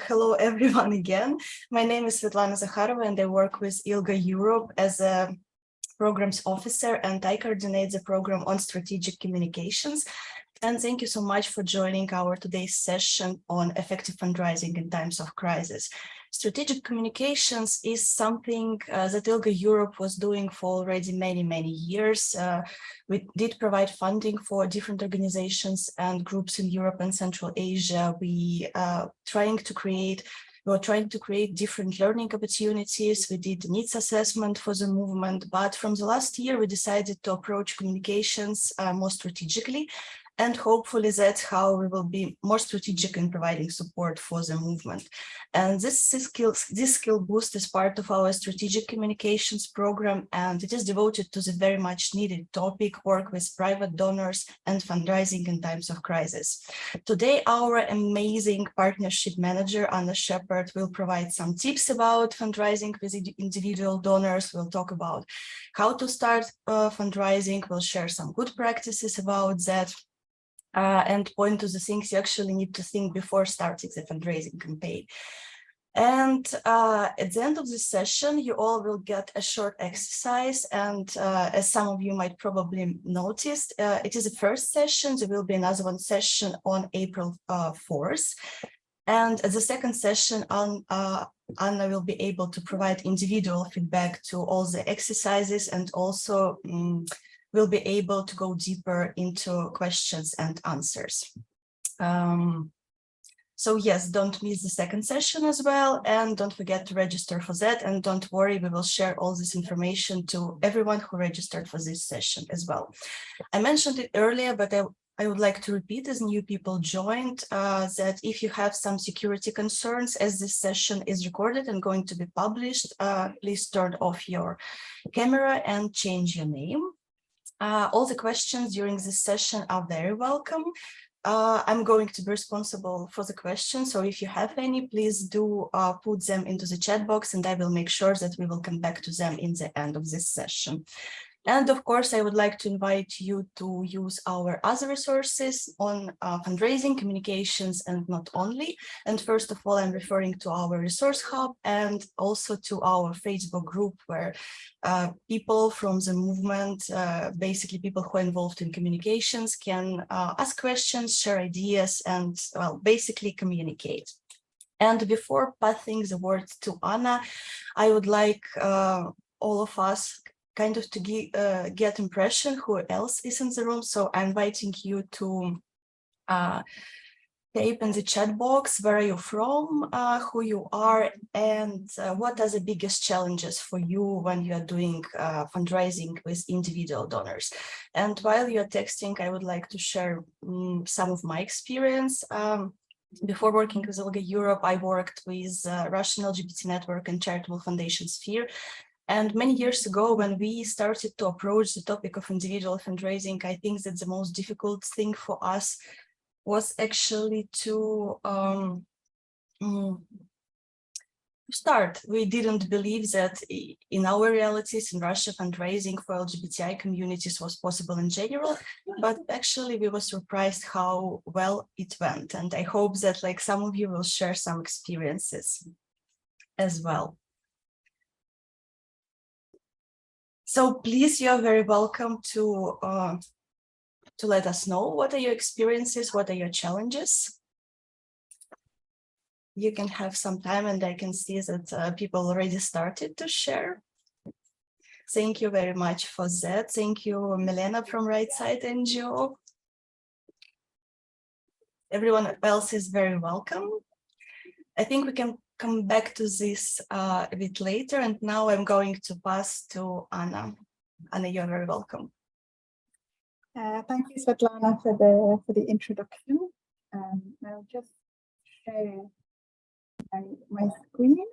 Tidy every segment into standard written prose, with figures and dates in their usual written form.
hello everyone again. My name is Svetlana and I work with ILGA Europe as a programs officer, and I coordinate the program on strategic communications. And thank you so much for joining our today's session on effective fundraising in times of crisis. Strategic communications is something that ILGA Europe was doing for already many years. We did provide funding for different organizations and groups in Europe and Central Asia. We were trying to create different learning opportunities. We did needs assessment for the movement, but from the last year, we decided to approach communications more strategically. And hopefully that's how we will be more strategic in providing support for the movement. And this skill boost is part of our strategic communications program, and it is devoted to the very much needed topic, work with private donors and fundraising in times of crisis. Today, our amazing partnership manager, Anna Shepard, will provide some tips about fundraising with individual donors. We'll talk about how to start fundraising. We'll share some good practices about that. And point to the things you actually need to think before starting the fundraising campaign. And at the end of this session, you all will get a short exercise. And as some of you might probably notice, it is the first session. There will be another one session on April 4th. And at the second session, Anna will be able to provide individual feedback to all the exercises, and also we'll be able to go deeper into questions and answers. So yes, don't miss the second session as well, and don't forget to register for that. And don't worry, we will share all this information to everyone who registered for this session as well. I mentioned it earlier, but I would like to repeat as new people joined that if you have some security concerns, as this session is recorded and going to be published, please turn off your camera and change your name. All the questions during this session are very welcome. I'm going to be responsible for the questions, so if you have any, please do put them into the chat box, and I will make sure that we will come back to them in the end of this session. And of course, I would like to invite you to use our other resources on fundraising, communications, and not only. And first of all, I'm referring to our resource hub and also to our Facebook group, where people from the movement, basically people who are involved in communications, can ask questions, share ideas, and well, basically communicate. And before passing the word to Anna, I would like all of us kind of to get impression who else is in the room. So I'm inviting you to type in the chat box where are you from, who you are, and what are the biggest challenges for you when you are doing fundraising with individual donors. And while you're texting, I would like to share some of my experience. Before working with ILGA Europe, I worked with Russian LGBT network and charitable foundation sphere. And many years ago, when we started to approach the topic of individual fundraising, I think that the most difficult thing for us was actually to start. We didn't believe that in our realities in Russia, fundraising for LGBTI communities was possible in general, but actually we were surprised how well it went. And I hope that like some of you will share some experiences as well. So please, you are very welcome to let us know what are your experiences, what are your challenges. You can have some time, and I can see that people already started to share. Thank you very much for that. Thank you, Milena from Right Side NGO. Everyone else is very welcome. I think we can come back to this a bit later, and now I'm going to pass to Anna. Anna, you're very welcome. Thank you, Svetlana, for the introduction. I'll just share my screen.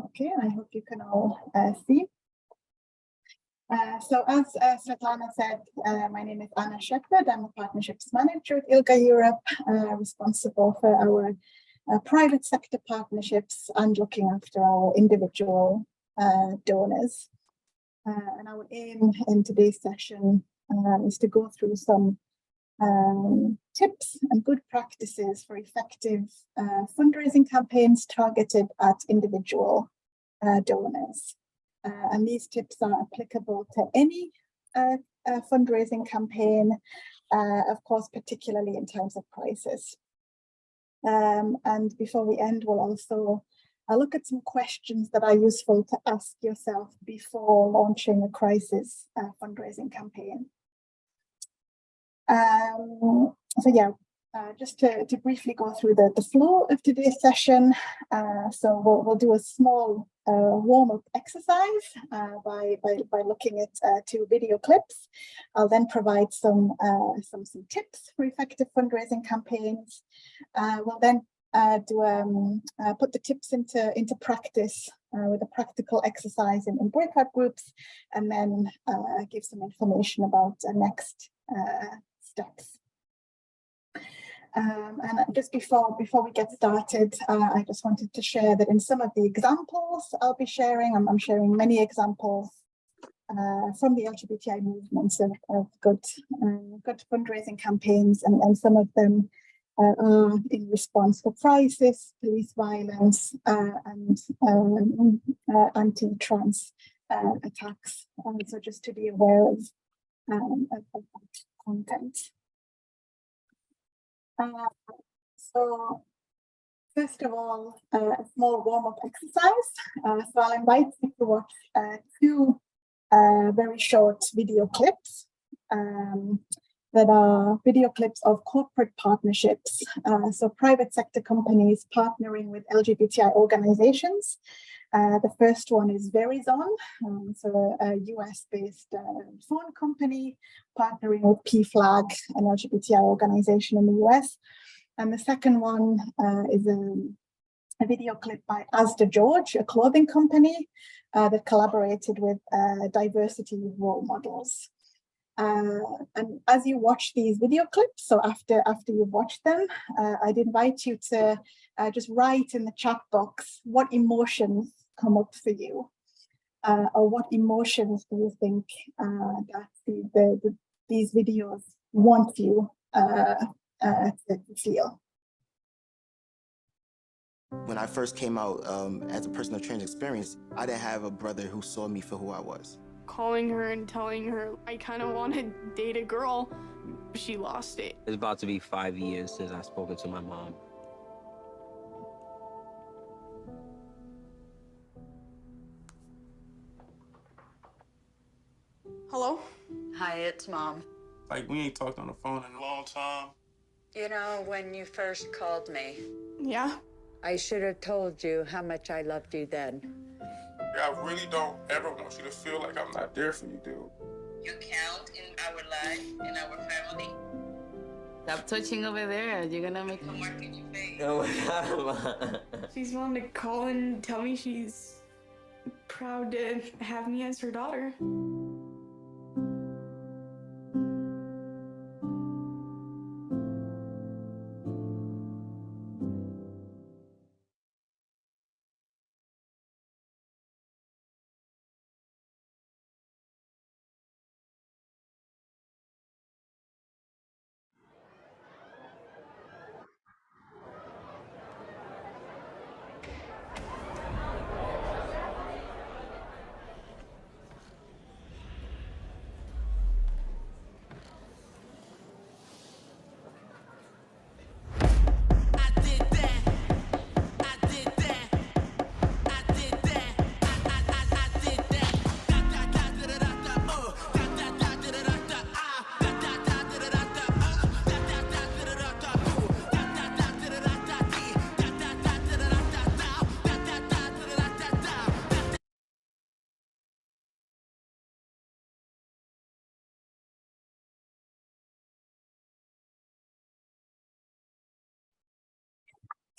Okay, I hope you can all see. So as Svetlana said, my name is Anna Shepard. I'm a partnerships manager at ILGA Europe, responsible for our private sector partnerships and looking after our individual donors. And our aim in today's session is to go through some tips and good practices for effective fundraising campaigns targeted at individual donors. And these tips are applicable to any fundraising campaign, of course, particularly in times of crisis. And before we end, we'll also look at some questions that are useful to ask yourself before launching a crisis fundraising campaign. So yeah, just to briefly go through the flow of today's session. So we'll do a small warm-up exercise by looking at 2 video clips. I'll then provide some tips for effective fundraising campaigns. We'll then put the tips into practice with a practical exercise in breakout groups, and then give some information about next steps. And just before we get started, I just wanted to share that in some of the examples I'll be sharing, I'm sharing many examples from the LGBTI movements of good fundraising campaigns, and some of them are in response to crisis, police violence, and anti-trans attacks. So just to be aware of that content. So first of all, a small warm-up exercise. So I'll invite you to watch 2 very short video clips that are video clips of corporate partnerships. So private sector companies partnering with LGBTI organizations. The first one is Verizon, so a US-based phone company partnering with PFLAG, an LGBTI organization in the US. And the second one is a video clip by Asda George, a clothing company that collaborated with diversity role models. And as you watch these video clips, so after you've watched them, I'd invite you to just write in the chat box what emotions come up for you, or what emotions do you think that these videos want you to feel. When I first came out as a person of trans experience, I didn't have a brother who saw me for who I was. Calling her and telling her I kind of want to date a girl, she lost it. It's about to be 5 years since I've spoken to my mom. Hello? Hi, it's Mom. Like, we ain't talked on the phone in a long time. You know, when you first called me, Yeah? I should have told you how much I loved you then. Yeah, I really don't ever want you to feel like I'm not there for you, dude. You count in our life, in our family. Stop touching over there. You're gonna make Put mark in your face. Oh my God. She's wanting to call and tell me she's proud to have me as her daughter.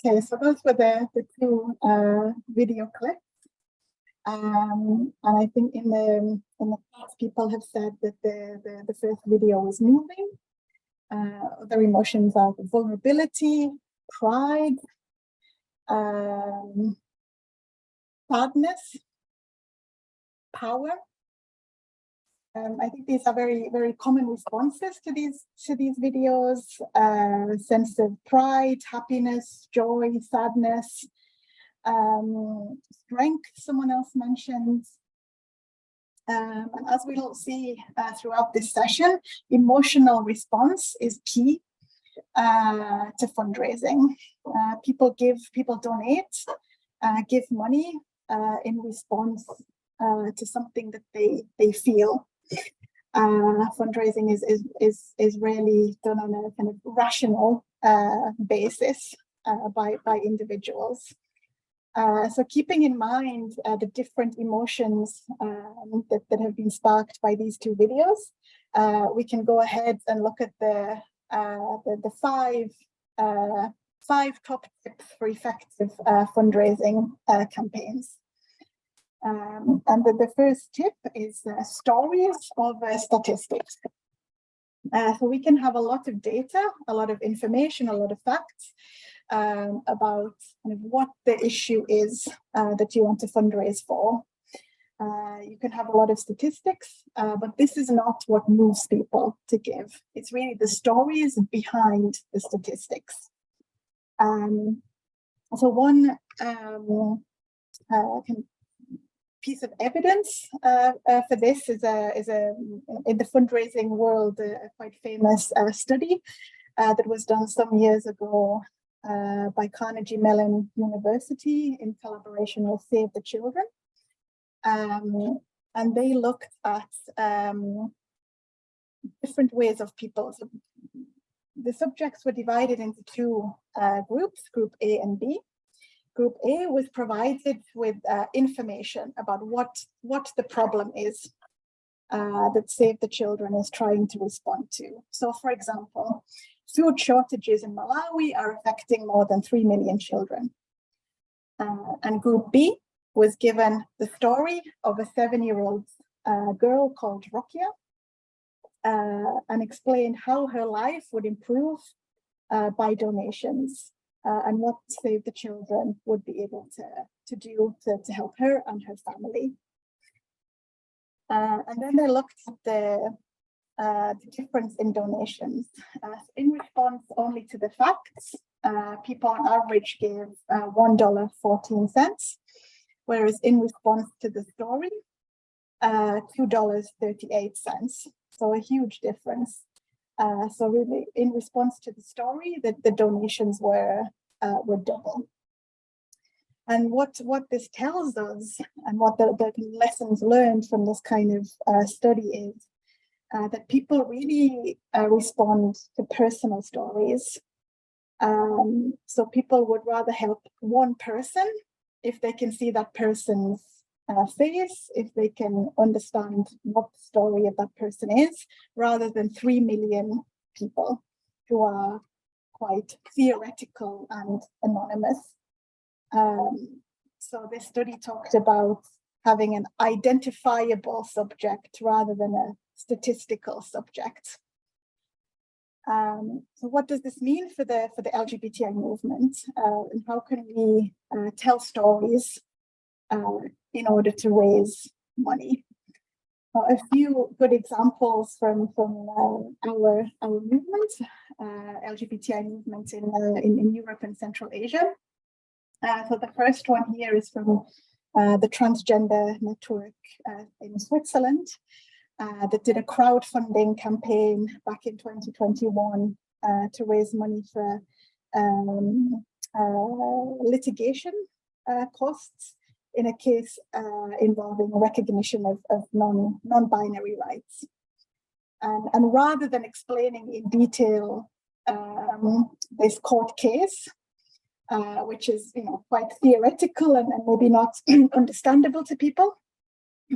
Okay, so those were the 2 video clips. And I think in the past, people have said that the first video was moving. Other emotions are vulnerability, pride, sadness, power, I think these are very, very common responses to these videos. Sense of pride, happiness, joy, sadness, strength, someone else mentioned. And as we'll see throughout this session, emotional response is key to fundraising. People give, people donate, give money in response to something that they feel. Fundraising is really done on a kind of rational basis by individuals. So keeping in mind the different emotions that have been sparked by these two videos, we can go ahead and look at the five top tips for effective fundraising campaigns. And the first tip is stories of statistics. So we can have a lot of data, a lot of information, a lot of facts about kind of what the issue is that you want to fundraise for. You can have a lot of statistics, but this is not what moves people to give. It's really the stories behind the statistics. So one piece of evidence for this is in the fundraising world a quite famous study that was done some years ago by Carnegie Mellon University in collaboration with Save the Children. And they looked at different ways of people. So the subjects were divided into two groups, Group A and B. Group A was provided with information about what the problem is that Save the Children is trying to respond to. So, for example, food shortages in Malawi are affecting more than 3 million children. And Group B was given the story of a 7-year-old girl called Rokia and explained how her life would improve by donations and what Save the Children would be able to do to help her and her family. And then they looked at the difference in donations. In response only to the facts, people on average gave $1.14, whereas in response to the story, $2.38. So a huge difference. So really, in response to the story, the donations were double. And what this tells us, and what the lessons learned from this kind of study is, that people really respond to personal stories. So people would rather help one person if they can see that person's face, if they can understand what the story of that person is, rather than 3 million people who are quite theoretical and anonymous. So this study talked about having an identifiable subject rather than a statistical subject. So what does this mean for the LGBTI movement? And how can we tell stories in order to raise money? A few good examples from our movement, LGBTI movement in Europe and Central Asia. So the first one here is from the Transgender Network in Switzerland that did a crowdfunding campaign back in 2021 to raise money for litigation costs in a case involving recognition of non-binary rights. And rather than explaining in detail this court case, which is quite theoretical and maybe not understandable to people,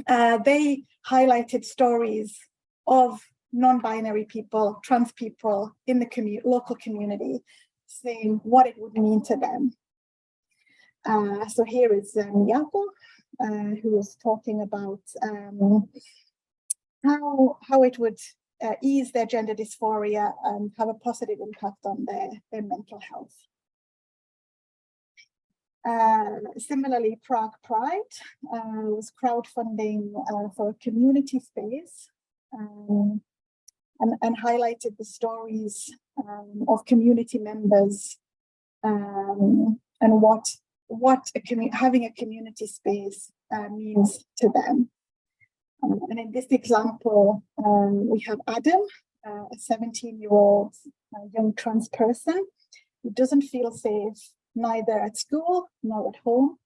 they highlighted stories of non-binary people, trans people in the local community, saying what it would mean to them. So here is Miyako, who was talking about how it would ease their gender dysphoria and have a positive impact on their mental health. Similarly, Prague Pride was crowdfunding for a community space and highlighted the stories of community members and what having a community space means to them. And in this example, we have Adam, a 17-year-old young trans person who doesn't feel safe neither at school nor at home.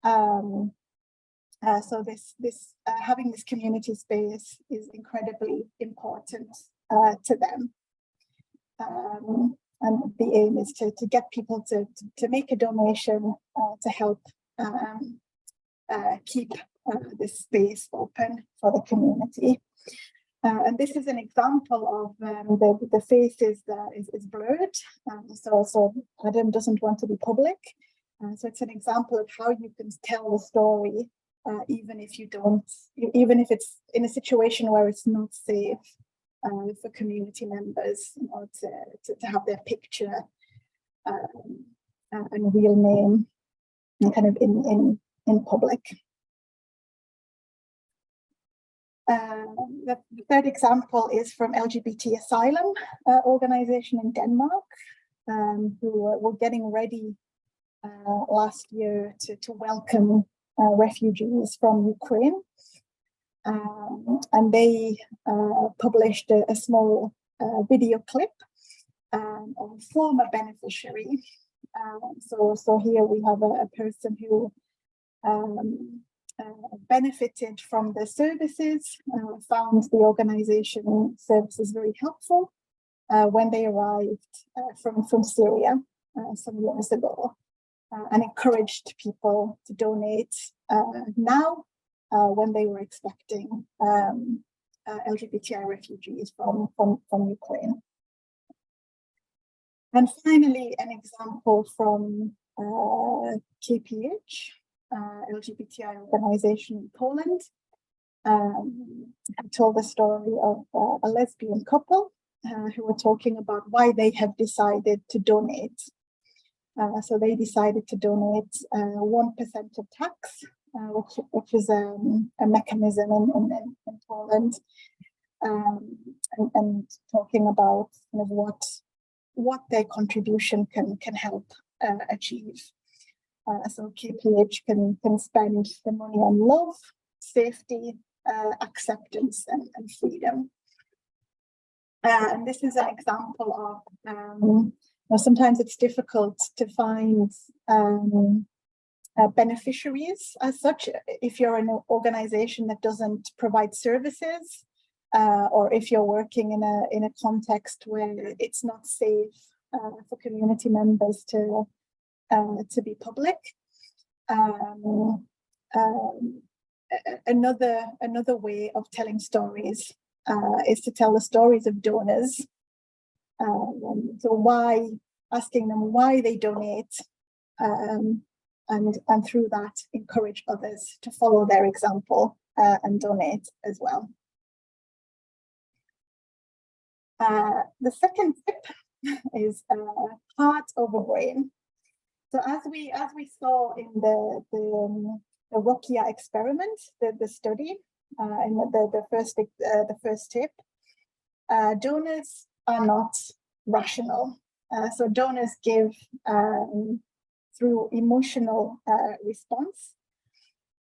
So having this community space is incredibly important to them. And the aim is to get people to make a donation to help keep this space open for the community. And this is an example of the face is blurred. So Adam doesn't want to be public. So it's an example of how you can tell the story even if it's in a situation where it's not safe for community members, you know, to have their picture and real name kind of in public. The third example is from LGBT Asylum organization in Denmark, who were getting ready last year to welcome refugees from Ukraine. And they published a small video clip of a former beneficiary. So here we have a person who benefited from the services, found the organization services very helpful when they arrived from Syria some years ago, and encouraged people to donate now when they were expecting LGBTI refugees from Ukraine. And finally, an example from KPH, LGBTI organization in Poland. I told the story of a lesbian couple who were talking about why they have decided to donate. So they decided to donate 1% of tax, which is a mechanism in Poland, and talking about kind of what their contribution can help achieve. So KPH can spend the money on love, safety, acceptance, and freedom. And this is an example of sometimes it's difficult to find beneficiaries as such if you're an organization that doesn't provide services, or if you're working in a context where it's not safe for community members to be public. Another way of telling stories is to tell the stories of donors. So asking them why they donate, and through that encourage others to follow their example and donate as well. The second tip is heart over brain. So as we saw in the Rokia experiment, the study, in the first tip, donors are not rational. So donors give through emotional response.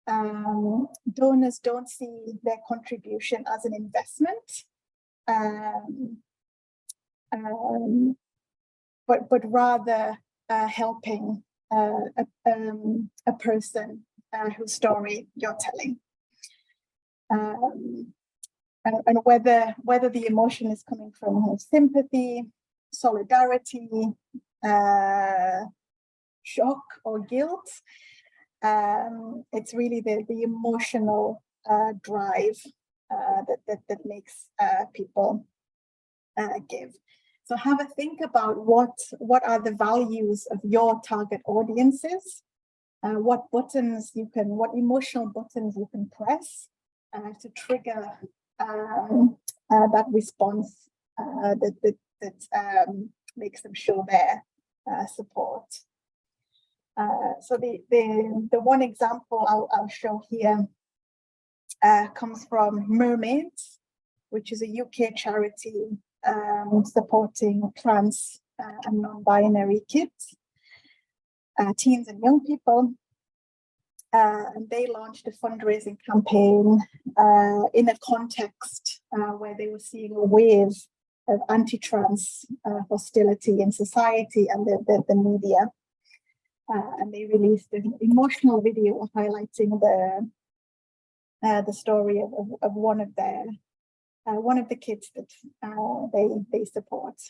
Donors don't see their contribution as an investment, but rather helping a person whose story you're telling. And whether the emotion is coming from sympathy, solidarity, shock, or guilt, it's really the emotional drive that makes people give. So have a think about what are the values of your target audiences, what emotional buttons you can press to trigger that response that makes them show their support. So the one example I'll show here comes from mermaids which is a UK charity supporting trans and non-binary kids, teens and young people. And they launched a fundraising campaign in a context where they were seeing a wave of anti-trans hostility in society and the media. And they released an emotional video highlighting the story of one of the kids that they support.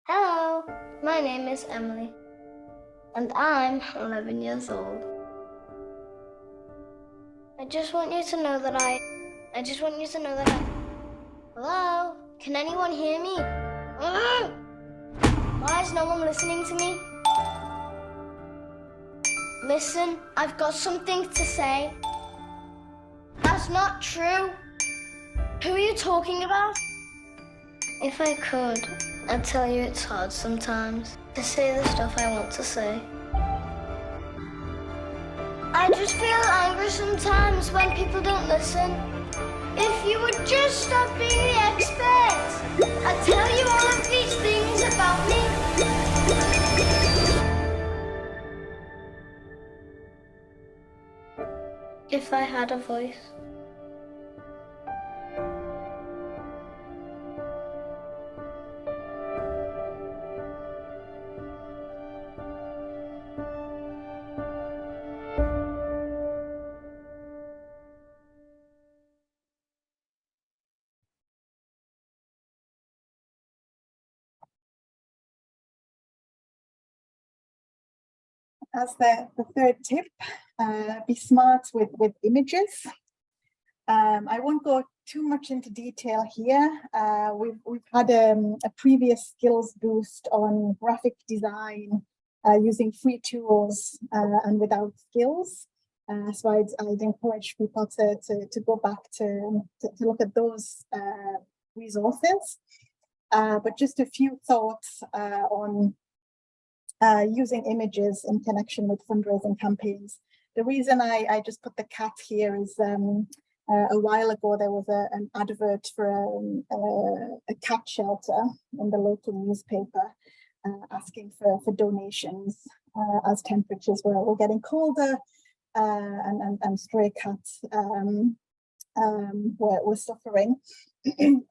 Hello, my name is Emily, and I'm 11 years old. I just want you to know that Hello? Can anyone hear me? Why is no one listening to me? Listen, I've got something to say. That's not true. Who are you talking about? If I could, I'd tell you it's hard sometimes to say the stuff I want to say. I just feel angry sometimes when people don't listen. If you would just stop being the expert, I'd tell you all of these things about me. If I had a voice. As the third tip, be smart with images. I won't go too much into detail here. We've had a previous skills boost on graphic design using free tools and without skills. So I'd encourage people to go back to look at those resources. But just a few thoughts on using images in connection with fundraising campaigns. The reason I just put the cat here is a while ago there was an advert for a cat shelter in the local newspaper asking for donations as temperatures were getting colder and stray cats were suffering.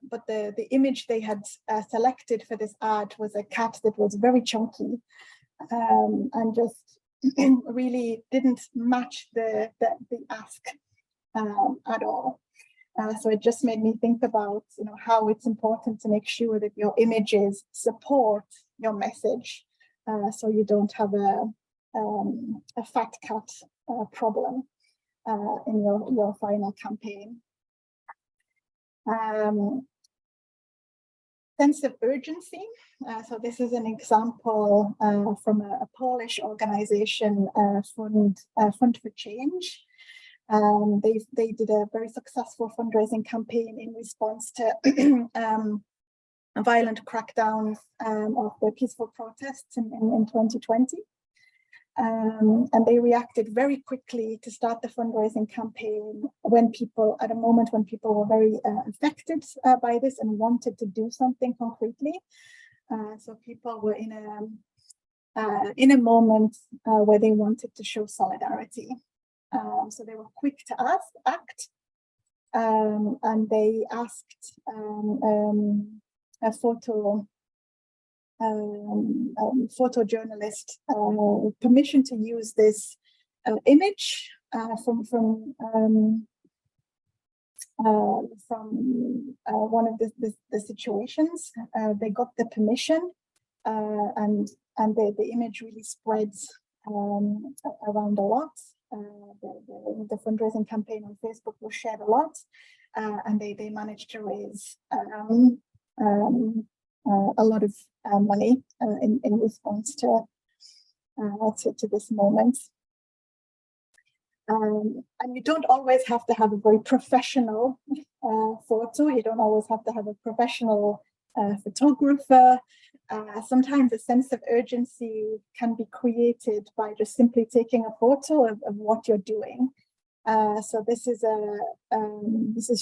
But the image they had selected for this ad was a cat that was very chunky and just really didn't match the ask at all. So it just made me think about how it's important to make sure that your images support your message, so you don't have a fat cat problem in your final campaign. Sense of urgency. So this is an example from a Polish organization, Fund for Change. They did a very successful fundraising campaign in response to violent crackdowns of the peaceful protests in 2020. And they reacted very quickly to start the fundraising campaign at a moment when people were very affected by this and wanted to do something concretely. So people were in a moment where they wanted to show solidarity. So they were quick to act, and they asked a photojournalist permission to use this image from one of the situations. They got the permission, and the image really spreads around a lot. The fundraising campaign on Facebook was shared a lot, and they managed to raise a lot of money in response to this moment. And you don't always have to have a very professional photo. You don't always have to have a professional photographer. Sometimes a sense of urgency can be created by just simply taking a photo of what you're doing. So this is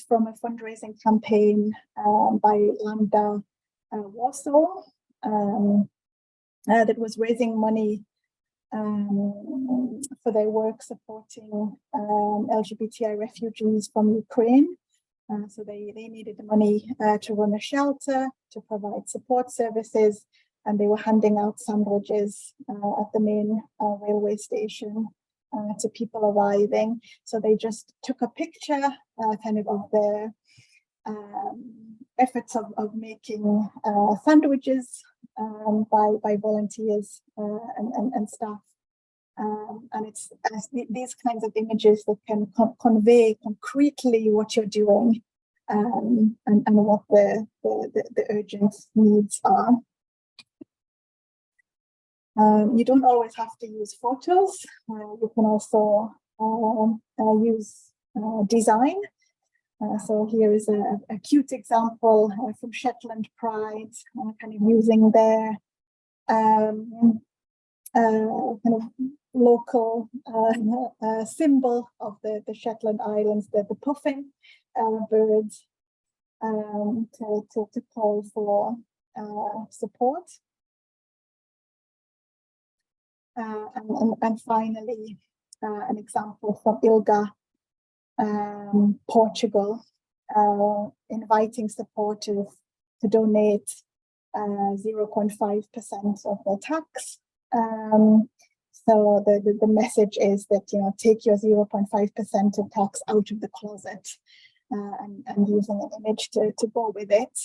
from a fundraising campaign by LGBTI Warsaw that was raising money for their work supporting LGBTI refugees from Ukraine. So they needed the money to run a shelter, to provide support services, and they were handing out sandwiches at the main railway station to people arriving. So they just took a picture kind of their efforts of making sandwiches by volunteers and staff. And it's these kinds of images that can convey concretely what you're doing and what the urgent needs are. You don't always have to use photos. You can also use design. So here is a cute example from Shetland Pride, kind of using their kind of local symbol of the Shetland Islands, the puffin bird, to call for support. And finally, an example from ILGA Portugal, inviting supporters to donate 0.5% of their tax. So the message is that, you know, take your 0.5% of tax out of the closet and using an image to go with it.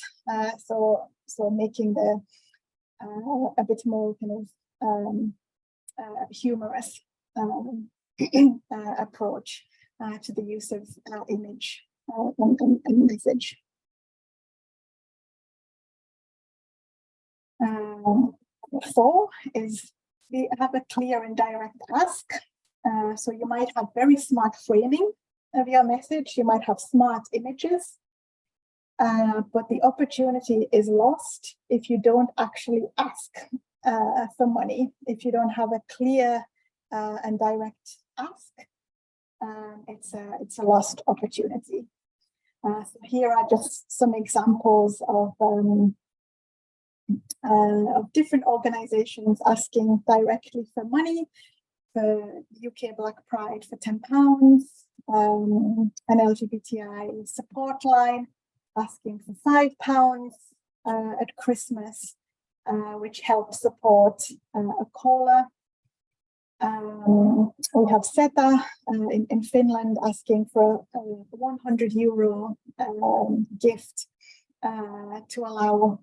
So making the a bit more kind of humorous approach to the use of image and message. Four is have a clear and direct ask. So you might have very smart framing of your message. You might have smart images, but the opportunity is lost if you don't actually ask for money. If you don't have a clear and direct ask, it's a lost opportunity. So here are just some examples of different organizations asking directly for money. For UK Black Pride for £10, an LGBTI support line asking for £5 at Christmas, which helps support a caller. We have SETA in Finland asking for a €100 gift to allow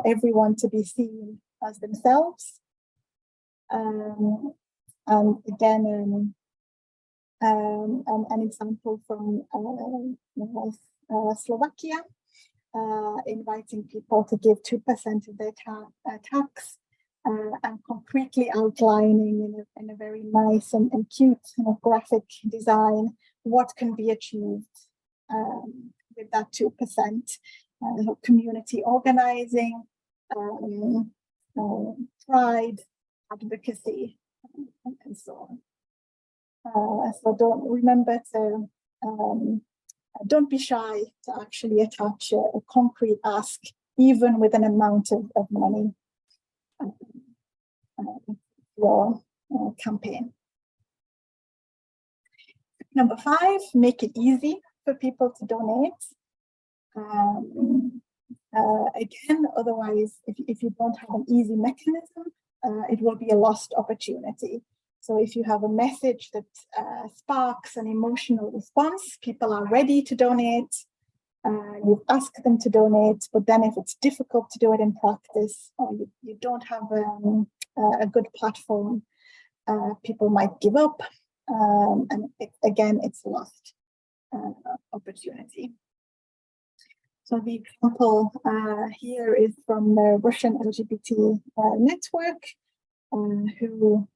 everyone to be seen as themselves. And again, an example from Slovakia, inviting people to give 2% of their tax, and concretely outlining in a very nice and cute graphic design what can be achieved with that 2%. Community organizing, pride, advocacy, and so on. So don't be shy to actually attach a concrete ask, even with an amount of money, your campaign. Number 5, make it easy for people to donate. Again, otherwise, if you don't have an easy mechanism, it will be a lost opportunity. So if you have a message that sparks an emotional response, people are ready to donate, you've asked them to donate, but then if it's difficult to do it in practice, or you don't have a good platform, people might give up, and again, it's a lost opportunity. So the example here is from the Russian LGBT network, who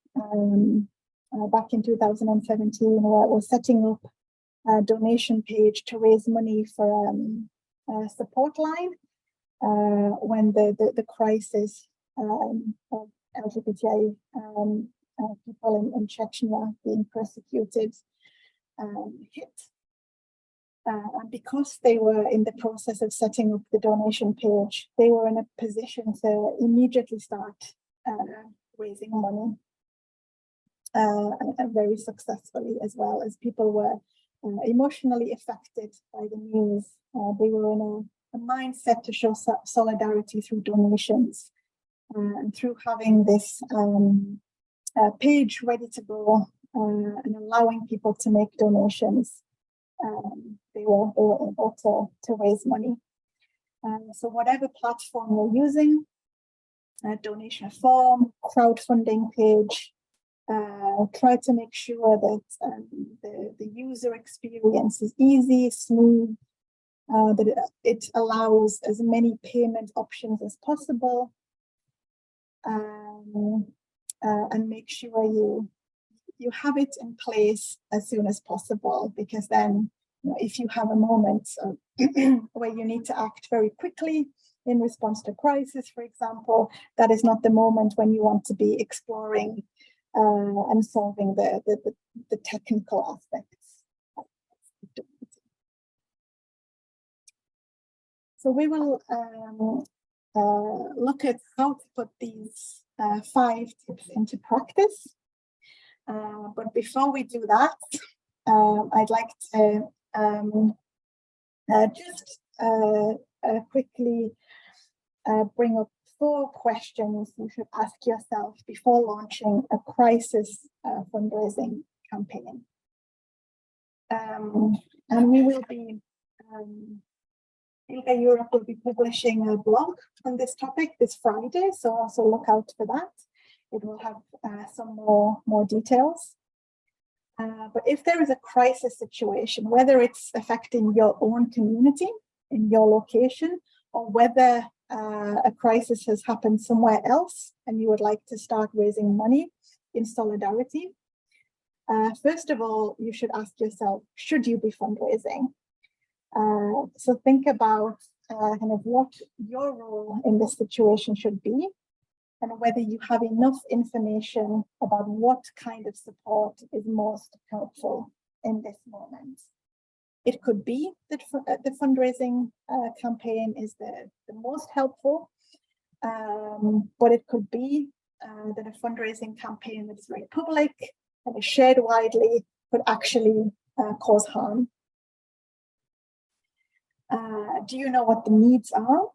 back in 2017 was setting up donation page to raise money for a support line when the crisis of LGBTI people in Chechnya being persecuted hit. And because they were in the process of setting up the donation page, they were in a position to immediately start raising money, and very successfully, as well, as people were emotionally affected by the news. They were in a mindset to show solidarity through donations, and through having this page ready to go and allowing people to make donations. They were able to raise money. So whatever platform you're using, donation form, crowdfunding page, try to make sure that the user experience is easy, smooth, that it allows as many payment options as possible, and make sure you have it in place as soon as possible, because then, if you have a moment where you need to act very quickly in response to crisis, for example, that is not the moment when you want to be exploring and solving the technical aspects. So we will look at how to put these 5 tips into practice. But before we do that, I'd like to just quickly bring up 4 questions you should ask yourself before launching a crisis fundraising campaign. And we will be, ILGA Europe will be publishing a blog on this topic this Friday, so also look out for that. It will have some more details. But if there is a crisis situation, whether it's affecting your own community in your location, or whether a crisis has happened somewhere else and you would like to start raising money in solidarity, first of all, you should ask yourself, should you be fundraising? So think about kind of what your role in this situation should be, and whether you have enough information about what kind of support is most helpful in this moment. It could be that the fundraising campaign is the most helpful, but it could be that a fundraising campaign that is very public and is shared widely could actually cause harm. Do you know what the needs are?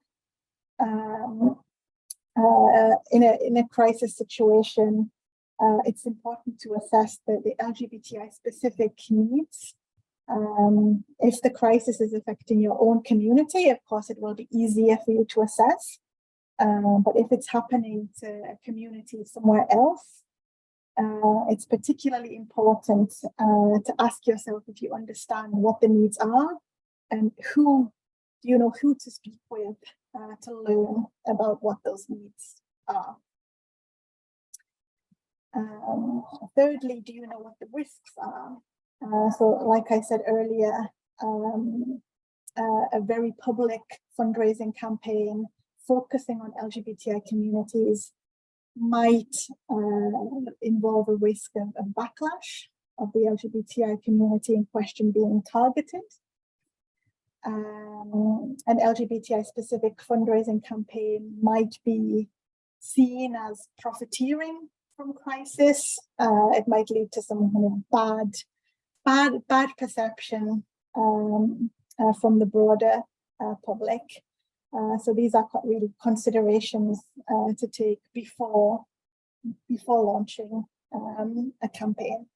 In a crisis situation, it's important to assess the LGBTI specific needs. If the crisis is affecting your own community, of course, it will be easier for you to assess. But if it's happening to a community somewhere else, it's particularly important to ask yourself if you understand what the needs are, and who to speak with to learn about what those needs are. Thirdly, do you know what the risks are? So like I said earlier, a very public fundraising campaign focusing on LGBTI communities might involve a risk of backlash of the LGBTI community in question being targeted. An LGBTI specific fundraising campaign might be seen as profiteering from crisis. It might lead to some kind of bad perception from the broader public. So these are really considerations to take before launching a campaign.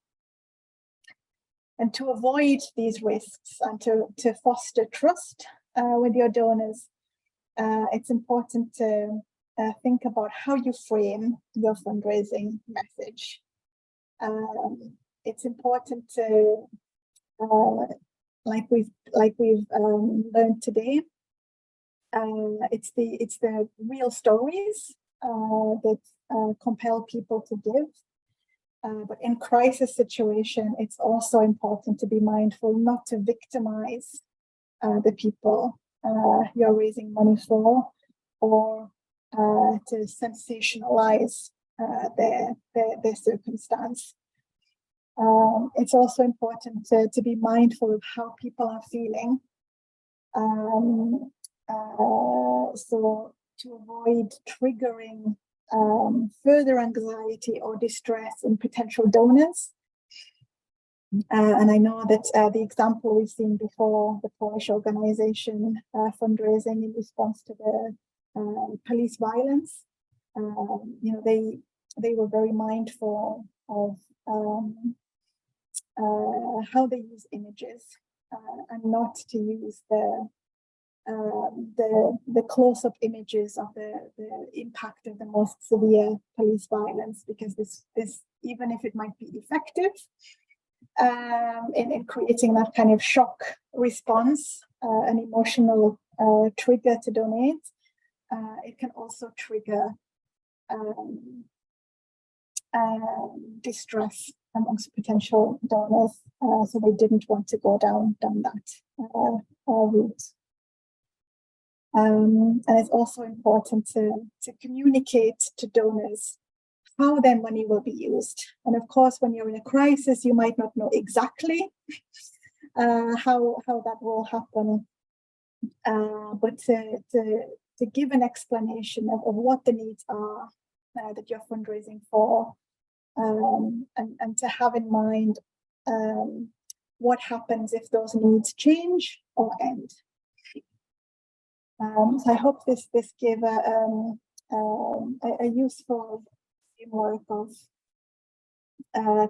And to avoid these risks and to foster trust with your donors, it's important to think about how you frame your fundraising message. It's important to, like we've learned today, it's the real stories that compel people to give. But in crisis situation, it's also important to be mindful not to victimize the people you're raising money for, or to sensationalize their circumstance. It's also important to be mindful of how people are feeling. So to avoid triggering further anxiety or distress in potential donors. And I know that the example we've seen before, the Polish organization fundraising in response to the police violence, they were very mindful of how they use images and not to use the close-up images of the impact of the most severe police violence, because this even if it might be effective in creating that kind of shock response, an emotional trigger to donate, it can also trigger distress amongst potential donors, so they didn't want to go down that route. And it's also important to communicate to donors how their money will be used. And of course, when you're in a crisis, you might not know exactly how that will happen, but to give an explanation of what the needs are that you're fundraising for, and to have in mind what happens if those needs change or end. So I hope this gave a useful framework of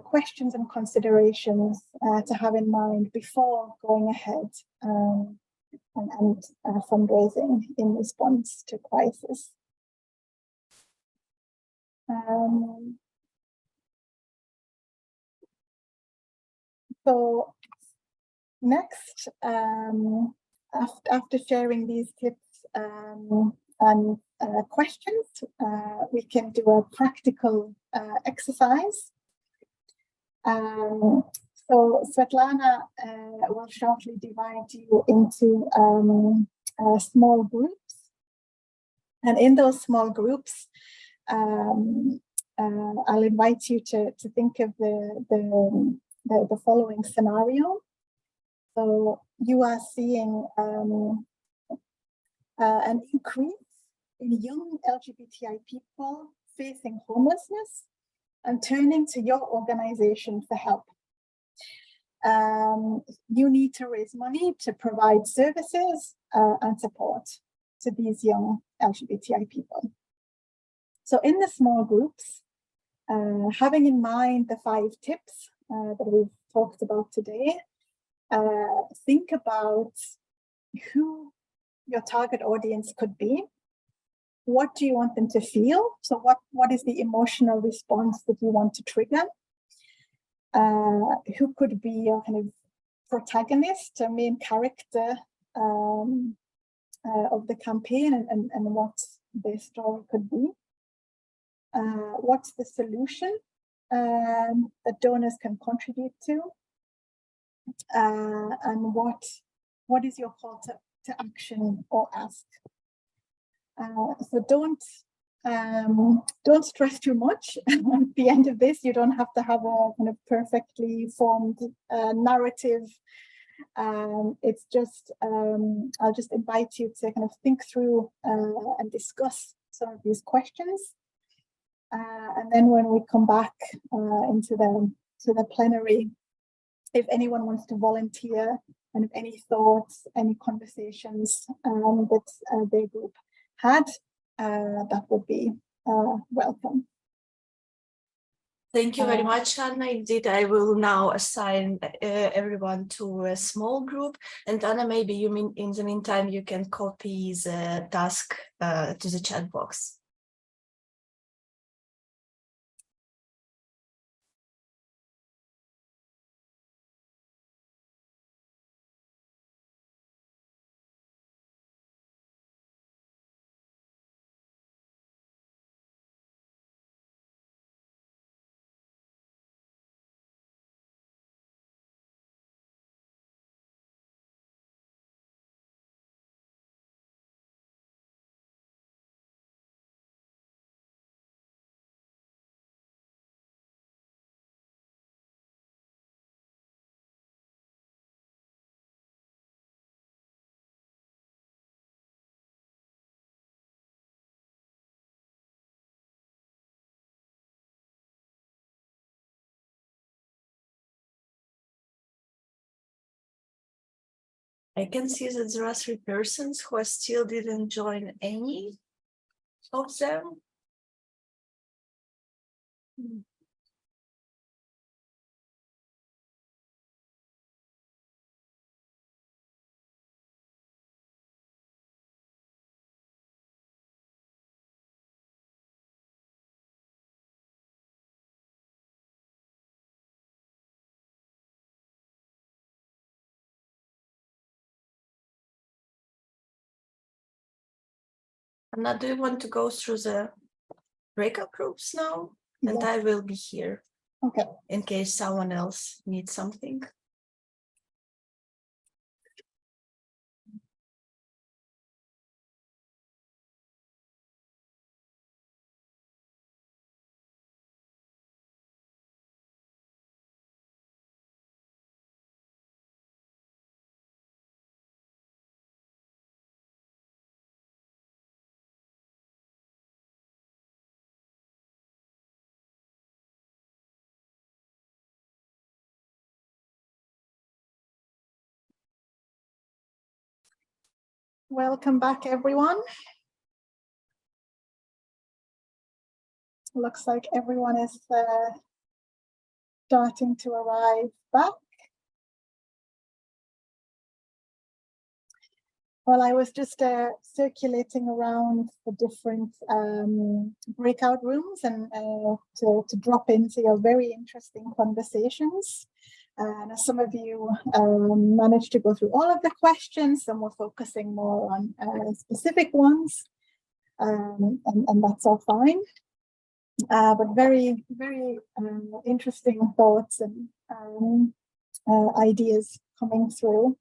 questions and considerations to have in mind before going ahead and fundraising in response to crisis. So next, after sharing these tips and questions, we can do a practical exercise. So Svetlana will shortly divide you into small groups, and in those small groups, I'll invite you to think of the following scenario. So you are seeing an increase in young LGBTI people facing homelessness and turning to your organization for help. You need to raise money to provide services and support to these young LGBTI people. So in the small groups, having in mind the 5 tips that we've talked about today, think about who your target audience could be. What do you want them to feel? So what is the emotional response that you want to trigger? Who could be your kind of protagonist, a main character of the campaign, and what their story could be? What's the solution that donors can contribute to? And what is your call to action or ask? So don't stress too much. At the end of this, you don't have to have a kind of perfectly formed narrative. It's just I'll just invite you to kind of think through and discuss some of these questions, and then when we come back into the plenary, if anyone wants to volunteer and if any thoughts, any conversations that their group had, that would be welcome. Thank you very much, Anna. Indeed, I will now assign everyone to a small group. And Anna, maybe in the meantime, you can copy the task to the chat box. I can see that there are 3 persons who still didn't join any of them. Anna, do you want to go through the breakout groups now? And Yes. I will be here Okay. in case someone else needs something. Welcome back, everyone. Looks like everyone is starting to arrive back. Well, I was just circulating around the different breakout rooms and to drop into your very interesting conversations. And some of you managed to go through all of the questions, some were focusing more on specific ones, and that's all fine. But very, very interesting thoughts and ideas coming through.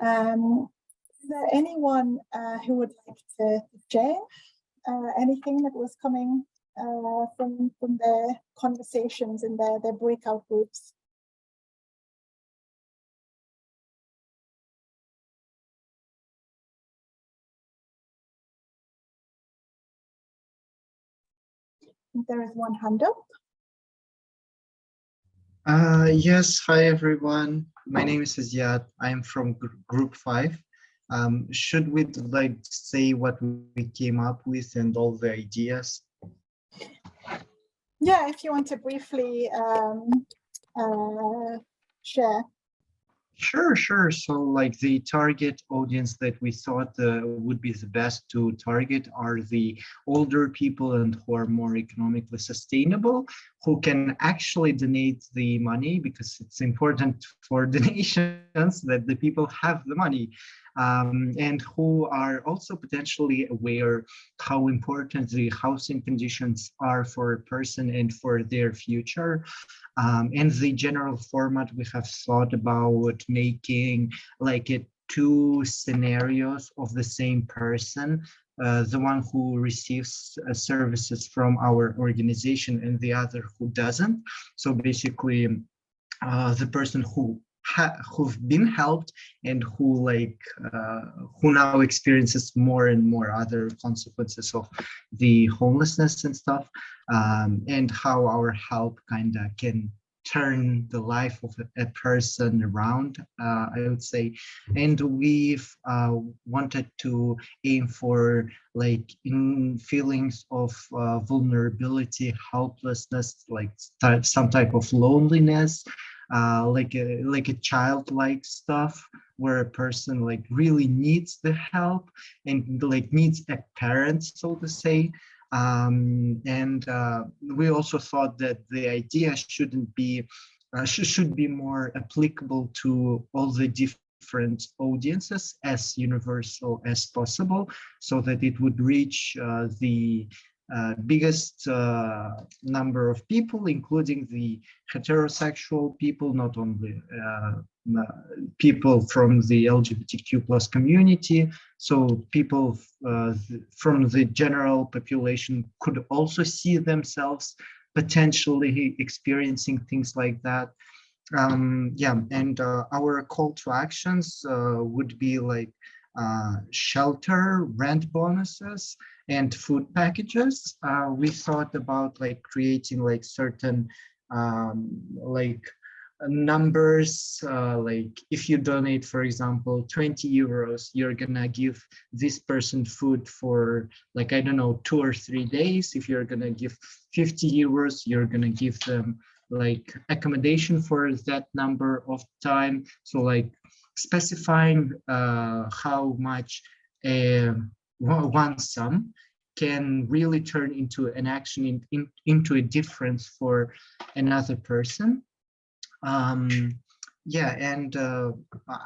Is there anyone who would like to share anything that was coming from their conversations in their breakout groups? There is one hand up. Yes, hi everyone. My name is Ziad. I am from group 5. Should we like say what we came up with and all the ideas? Yeah, if you want to briefly share. Sure. So like the target audience that we thought would be the best to target are the older people and who are more economically sustainable, who can actually donate the money, because it's important for donations that the people have the money, and who are also potentially aware how important the housing conditions are for a person and for their future. And the general format we have thought about making like 2 scenarios of the same person, the one who receives services from our organization and the other who doesn't. So basically the person who've been helped and who now experiences more and more other consequences of the homelessness and stuff, and how our help kind of can turn the life of a person around, I would say. And we've wanted to aim for like in feelings of vulnerability, helplessness, like some type of loneliness, like a childlike stuff where a person like really needs the help and like needs a parent, so to say. And we also thought that the idea shouldn't be should be more applicable to all the different audiences, as universal as possible, so that it would reach the biggest number of people, including the heterosexual people, not only people from the LGBTQ plus community. So people from the general population could also see themselves potentially experiencing things like that. Yeah, and our call to actions would be like shelter, rent bonuses, and food packages. We thought about like creating like certain like numbers, like if you donate, for example, 20 euros, you're gonna give this person food for like, I don't know, 2 or 3 days. If you're gonna give 50 euros, you're gonna give them like accommodation for that number of time. So like specifying how much one sum can really turn into an action, into a difference for another person. Yeah, and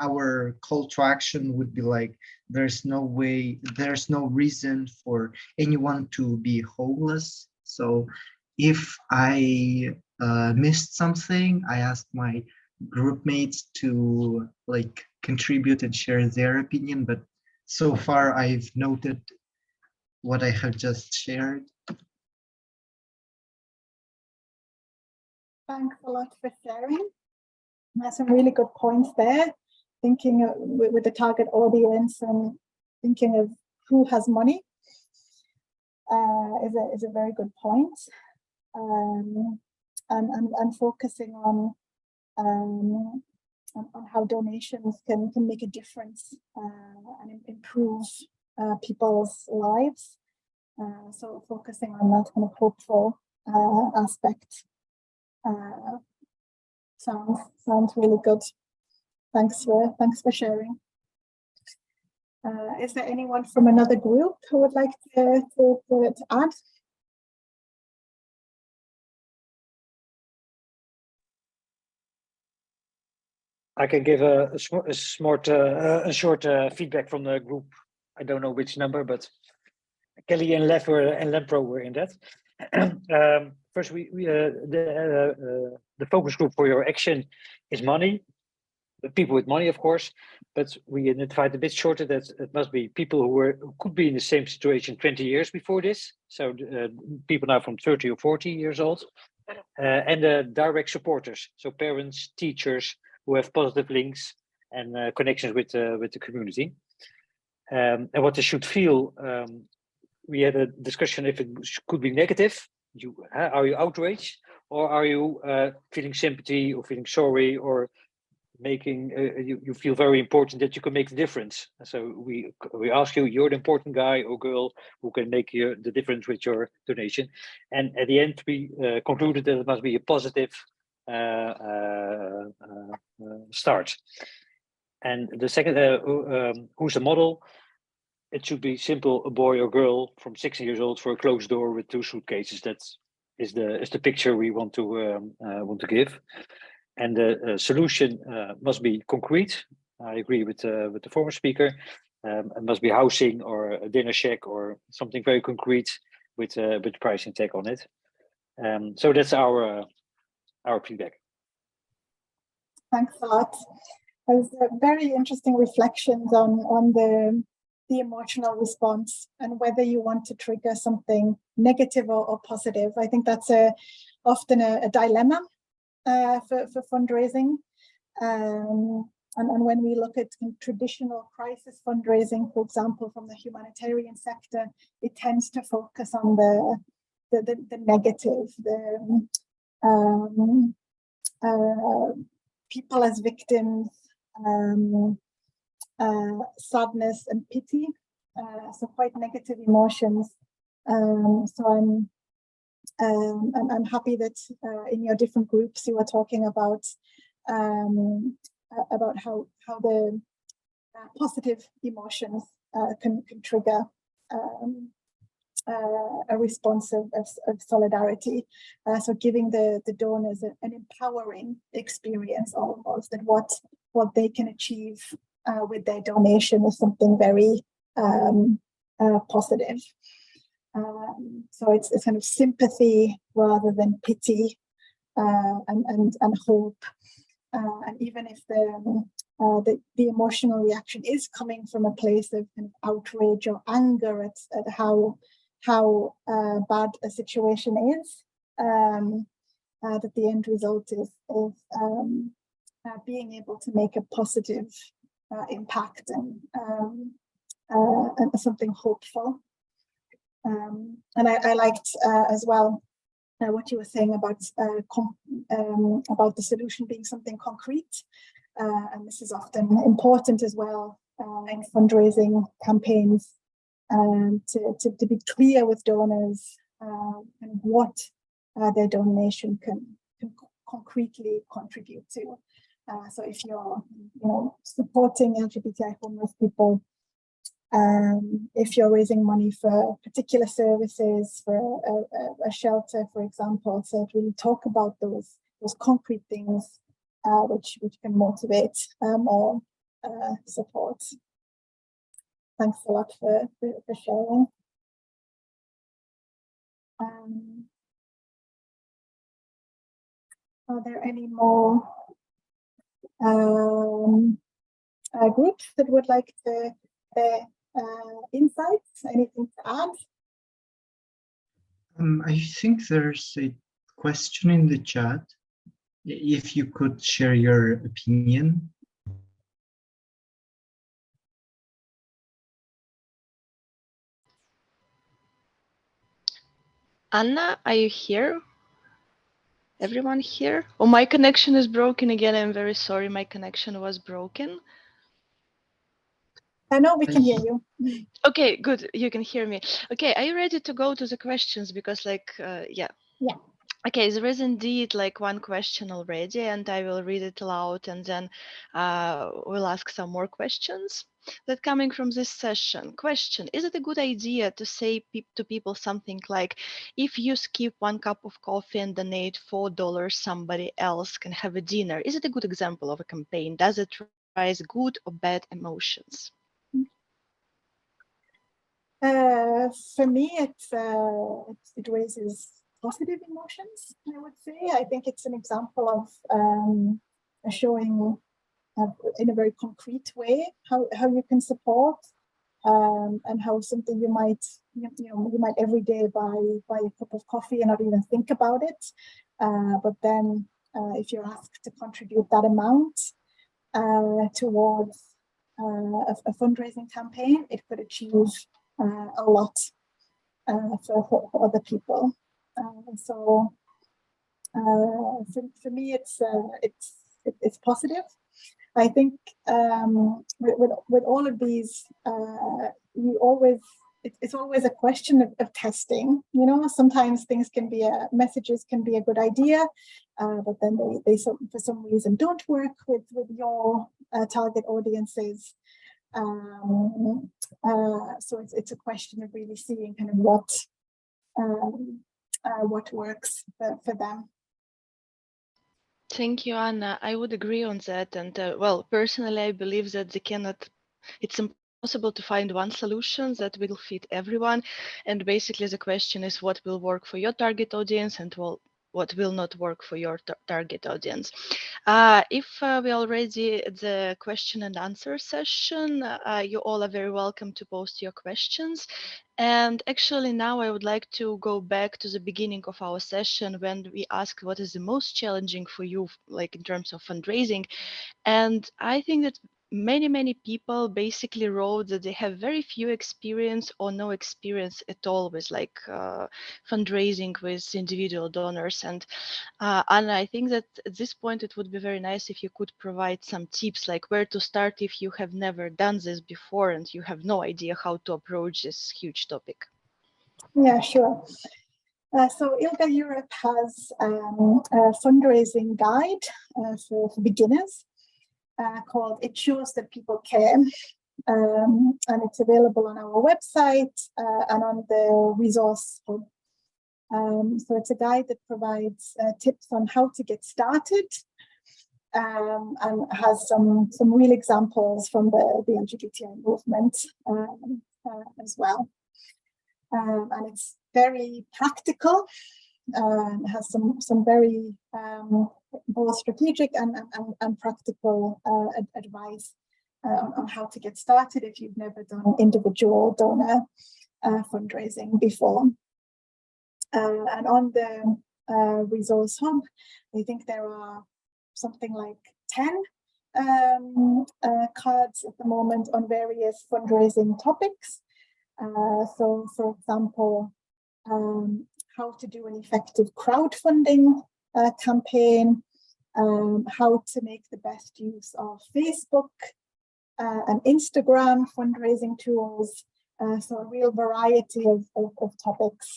our call to action would be like, there's no reason for anyone to be homeless. So if I missed something, I asked my group mates to like contribute and share their opinion, but so far I've noted what I have just shared. Thanks a lot for sharing. There's some really good points there. Thinking with the target audience and thinking of who has money is a very good point. And focusing on how donations can make a difference and improve people's lives. So focusing on that kind of hopeful aspect sounds really good. Thanks for sharing. Is there anyone from another group who would like to add? I can give a short feedback from the group. I don't know which number, but Kelly and Lempro were in that. First, the focus group for your action is money. People with money, of course, but we identified a bit shorter that it must be people who could be in the same situation 20 years before this. So people now from 30 or 40 years old, and direct supporters. So parents, teachers who have positive links and connections with the community. And what they should feel. We had a discussion if it could be negative. Are you outraged, or are you feeling sympathy or feeling sorry, or making you feel very important that you can make the difference? So we ask you, you're the important guy or girl who can make the difference with your donation. And at the end, we concluded that it must be a positive start. And the second, who's the model? It should be simple: a boy or girl from 16 years old for a closed door with 2 suitcases. That is the picture we want to give. And the solution must be concrete. I agree with the former speaker. It must be housing or a dinner shack or something very concrete with pricing tag on it. So that's our feedback. Thanks a lot. There's very interesting reflections on the emotional response and whether you want to trigger something negative or positive. I think that's often a dilemma for fundraising. And when we look at traditional crisis fundraising, for example, from the humanitarian sector, it tends to focus on the negative, people as victims, sadness and pity, so quite negative emotions. So I'm happy that in your different groups you are talking about how the positive emotions can trigger a response of solidarity. So giving the donors an empowering experience almost, that what they can achieve with their donation is something very positive. So it's kind of sympathy rather than pity and hope. And even if the emotional reaction is coming from a place of kind of outrage or anger at how bad a situation is, that the end result is being able to make a positive impact and something hopeful. And I liked as well what you were saying about the solution being something concrete. And this is often important as well in fundraising campaigns, to be clear with donors and what their donation can concretely contribute to. So if you're supporting LGBTI homeless people, if you're raising money for particular services, for a shelter, for example, so really talk about those concrete things which can motivate or support. Thanks a lot for sharing. Are there any more groups that would like to insights? Anything to add? I think there's a question in the chat. If you could share your opinion. Anna, are you here? Everyone here? Oh, my connection is broken again. I'm very sorry. My connection was broken. I know we can hear you. Okay, good. You can hear me. Okay, are you ready to go to the questions? Because yeah. Yeah. Okay, there is indeed like one question already, and I will read it aloud, and then we'll ask some more questions that coming from this session. Question: is it a good idea to say to people something like, if you skip 1 cup of coffee and donate $4, somebody else can have a dinner? Is it a good example of a campaign? Does it raise good or bad emotions? For me, it raises positive emotions, I would say. I think it's an example of showing in a very concrete way how you can support, and how something you might every day buy a cup of coffee and not even think about it, but then if you're asked to contribute that amount towards a fundraising campaign, it could achieve a lot for other people. So for me, it's positive. I think with all of these, it's always a question of testing. Sometimes things can be messages can be a good idea, but then they for some reason don't work with your target audiences. So it's a question of really seeing kind of what works for them. Thank you, Anna. I would agree on that. And well, personally, I believe that it's impossible to find one solution that will fit everyone. And basically, the question is what will work for your target audience and what will not work for your target audience. If we already at the question and answer session, you all are very welcome to post your questions. And actually now I would like to go back to the beginning of our session when we asked what is the most challenging for you, like in terms of fundraising. And I think that many people basically wrote that they have very few experience or no experience at all with like fundraising with individual donors. And Anna, I think that at this point it would be very nice if you could provide some tips, like where to start if you have never done this before and you have no idea how to approach this huge topic. Yeah, sure. So ILGA Europe has a fundraising guide for beginners called It Shows That People Care. And it's available on our website and on the resource hub. So it's a guide that provides tips on how to get started, and has some real examples from the LGBTI movement as well. And it's very practical, has some very both strategic and practical advice on how to get started if you've never done individual donor fundraising before. And on the resource hub, I think there are something like 10 cards at the moment on various fundraising topics. So, for example, how to do an effective crowdfunding campaign, how to make the best use of Facebook and Instagram fundraising tools. So a real variety of topics.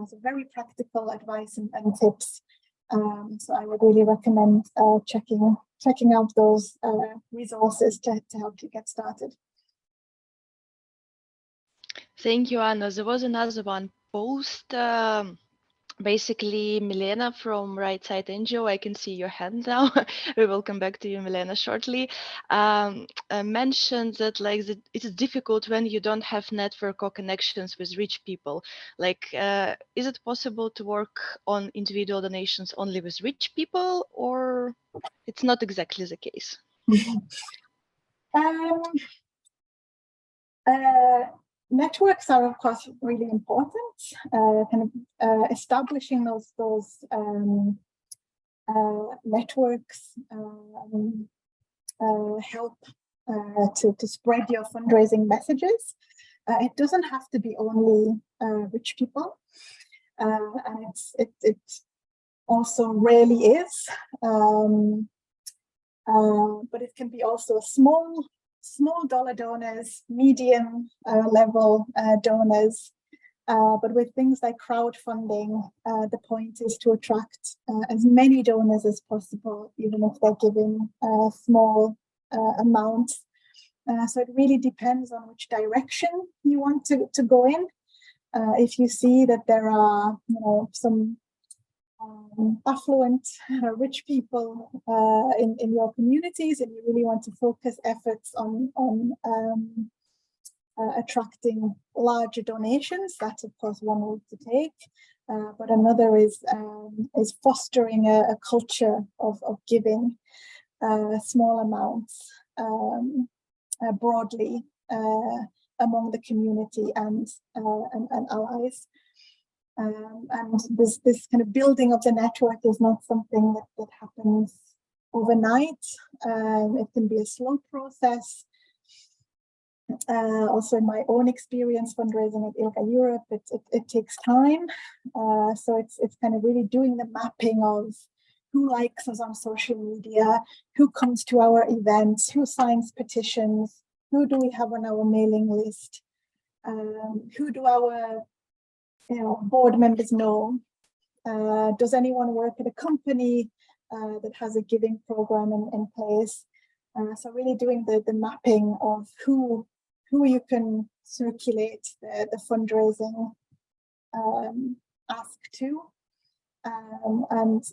So very practical advice and tips. So I would really recommend checking out those resources to help you get started. Thank you, Anna. There was another one post. Basically, Milena from Right Side NGO, I can see your hand now. We will come back to you, Milena, shortly. Mentioned that it's difficult when you don't have network or connections with rich people. Like, is it possible to work on individual donations only with rich people, or it's not exactly the case? Networks are, of course, really important. Establishing those networks help to spread your fundraising messages. It doesn't have to be only rich people, and it also rarely is. But it can be also small dollar donors, medium level donors. But with things like crowdfunding, the point is to attract as many donors as possible, even if they're giving small amounts. So it really depends on which direction you want to go in. If you see that there are, some affluent, rich people in your communities, and you really want to focus efforts on attracting larger donations, that's of course one route to take. But another is fostering a culture of giving small amounts broadly among the community and allies. And this kind of building of the network is not something that happens overnight. It can be a slow process. Also, in my own experience fundraising at ILGA Europe, it takes time. So it's kind of really doing the mapping of who likes us on social media, who comes to our events, who signs petitions, who do we have on our mailing list, who do our board members know. Does anyone work at a company that has a giving program in place? So really doing the mapping of who you can circulate the fundraising ask to, and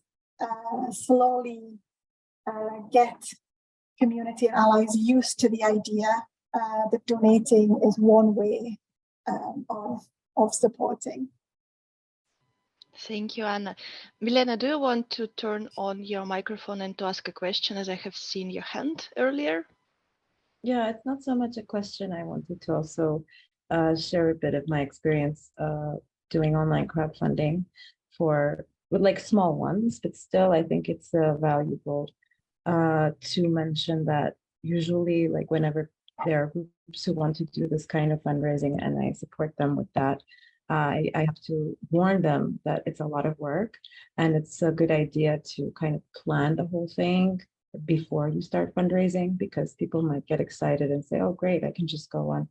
slowly get community and allies used to the idea that donating is one way of supporting. Thank you, Anna. Milena, do you want to turn on your microphone and to ask a question, as I have seen your hand earlier? Yeah, it's not so much a question. I wanted to also share a bit of my experience doing online crowdfunding with like small ones, but still I think it's valuable to mention that usually, like, whenever there are groups who want to do this kind of fundraising and I support them with that, I have to warn them that it's a lot of work, and it's a good idea to kind of plan the whole thing before you start fundraising, because people might get excited and say, oh, great, I can just go on,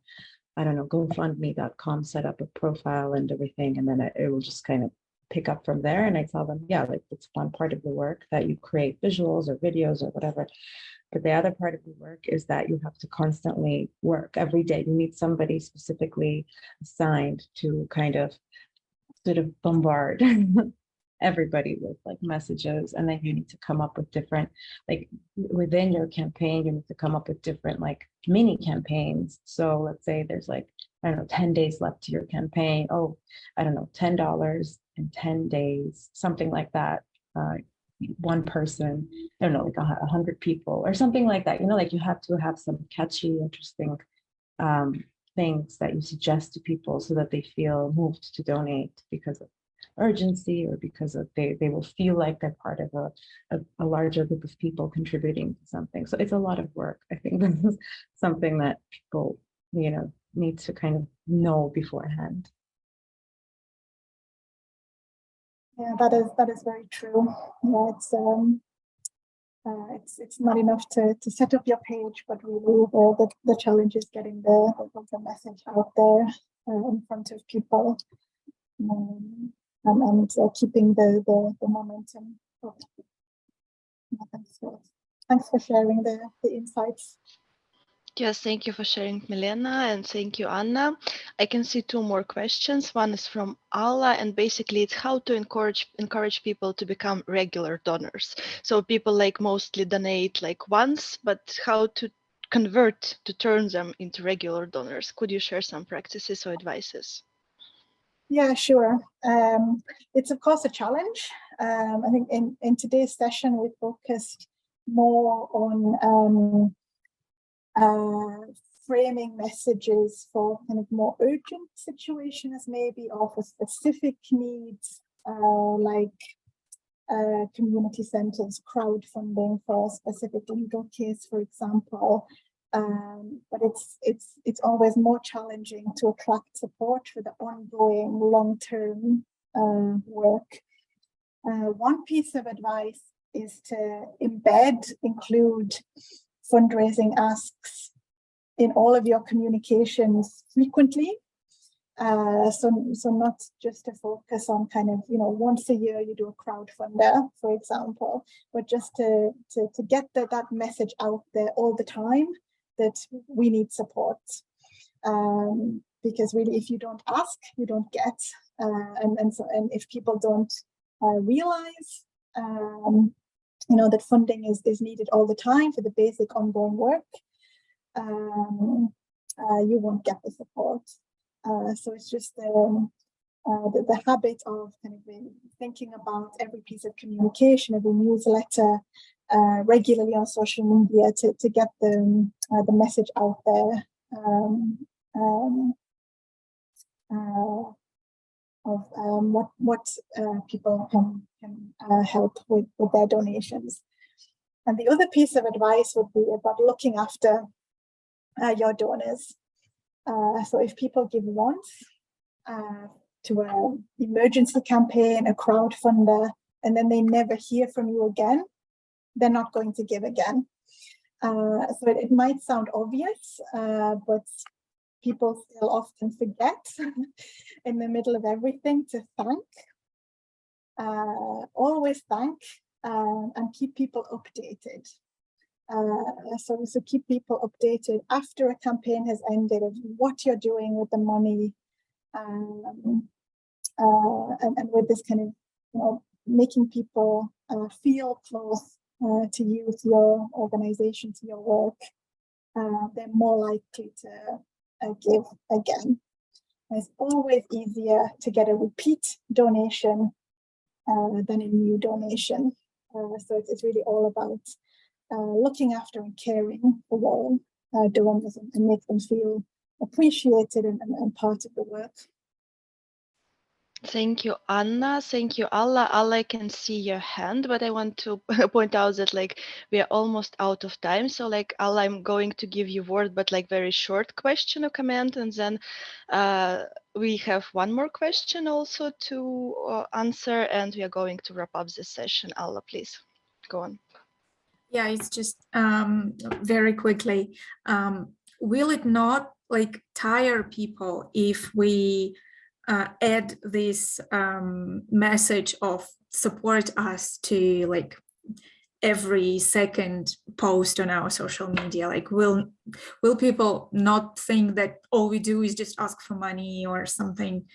I don't know, GoFundMe.com, set up a profile and everything, and then it will just kind of pick up from there. And I tell them, yeah, like, it's one part of the work that you create visuals or videos or whatever. But the other part of the work is that you have to constantly work every day. You need somebody specifically assigned to kind of sort of bombard everybody with like messages, and then you need to come up with different, like, within your campaign you need to come up with different like mini campaigns. So let's say there's like, I don't know, 10 days left to your campaign. Oh, I don't know, $10 in 10 days, something like that. One person, I don't know, like 100 people or something like that. Like, you have to have some catchy, interesting things that you suggest to people so that they feel moved to donate because of urgency, or because of they will feel like they're part of a larger group of people contributing to something. So it's a lot of work. I think this is something that people, need to kind of know beforehand. Yeah, that is very true. Yeah, it's not enough to set up your page, but really the challenge is getting the message out there in front of people, and keeping the momentum up. Yeah, thanks for sharing the insights. Yes, thank you for sharing, Milena, and thank you, Anna. I can see two more questions. One is from Alla, and basically it's how to encourage people to become regular donors. So people like mostly donate like once, but how to convert, to turn them into regular donors. Could you share some practices or advices? Yeah, sure. It's of course a challenge. I think in today's session we focused more on framing messages for kind of more urgent situations, maybe, or for specific needs, like community centers, crowdfunding for a specific legal case, for example. But it's always more challenging to attract support for the ongoing long-term work. One piece of advice is to include fundraising asks in all of your communications frequently. So not just to focus on kind of, once a year you do a crowdfunder, for example, but just to get that message out there all the time that we need support. Because really, if you don't ask, you don't get. And if people don't realize that funding is needed all the time for the basic ongoing work, you won't get the support. So it's just the habit of kind of thinking about every piece of communication, every newsletter, regularly on social media to get the message out there of what people can help with their donations. And the other piece of advice would be about looking after your donors. So if people give once to an emergency campaign, a crowdfunder, and then they never hear from you again, they're not going to give again. So it might sound obvious, but people still often forget in the middle of everything to thank. Always thank and keep people updated. So keep people updated after a campaign has ended of what you're doing with the money, and with this kind of making people feel close to you, to your organization, to your work. They're more likely to give again. And it's always easier to get a repeat donation than a new donation. So it's really all about looking after and caring for your donors and make them feel appreciated and part of the work. Thank you, Anna. Thank you, Alla. Alla, I can see your hand, but I want to point out that we are almost out of time. So Alla, I'm going to give you word, but very short question or comment, and then we have one more question also to answer, and we are going to wrap up this session. Alla, please go on. Yeah, it's just very quickly. Will it not tire people if we add this message of support us to every second post on our social media? Will people not think that all we do is just ask for money or something?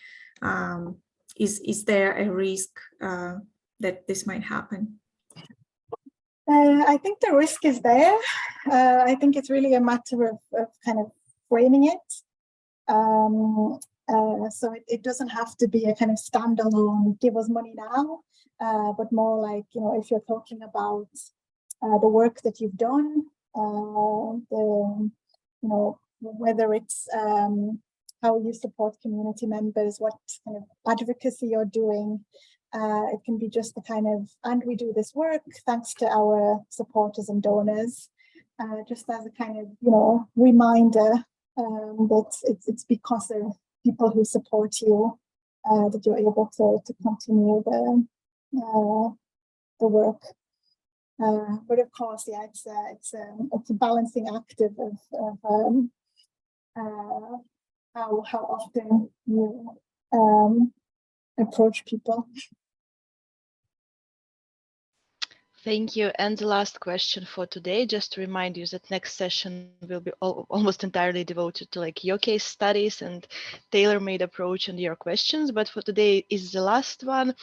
Is there a risk that this might happen? I think the risk is there. I think it's really a matter of kind of framing it. So it doesn't have to be a kind of standalone, give us money now, but more like, if you're talking about the work that you've done, whether it's how you support community members, what kind of advocacy you're doing. It can be just the kind of, and we do this work thanks to our supporters and donors, just as a kind of, reminder that it's because of people who support you that you're able to continue the work. But of course, yeah, it's a balancing act of how often you approach people. Thank you. And the last question for today, just to remind you that next session will be almost entirely devoted to like your case studies and tailor-made approach and your questions. But for today is the last one.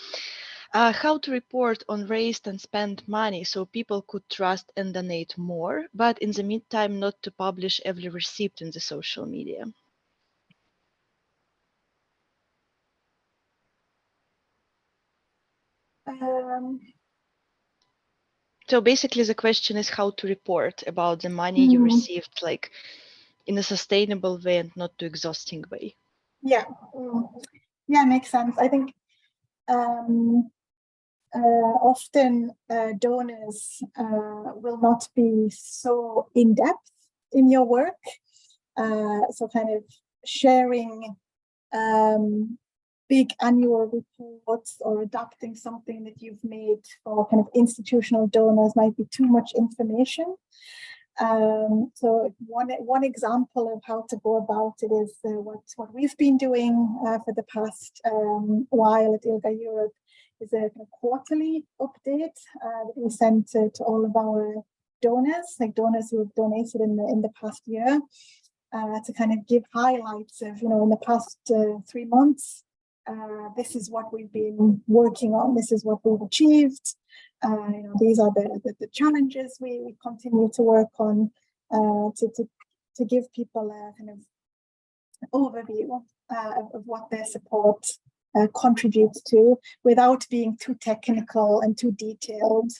How to report on raised and spent money so people could trust and donate more, but in the meantime, not to publish every receipt in the social media. So basically the question is how to report about the money you received, like in a sustainable way and not too exhausting way. Yeah, yeah, makes sense. I think often donors will not be so in-depth in your work. So kind of sharing big annual reports or adapting something that you've made for kind of institutional donors might be too much information. So one example of how to go about it is what we've been doing for the past while at ILGA Europe is a quarterly update that we send to all of our donors, like donors who have donated in the past year, to kind of give highlights of, in the past 3 months, this is what we've been working on, this is what we've achieved, these are the challenges we continue to work on, to give people a kind of overview of what their support contributes to, without being too technical and too detailed,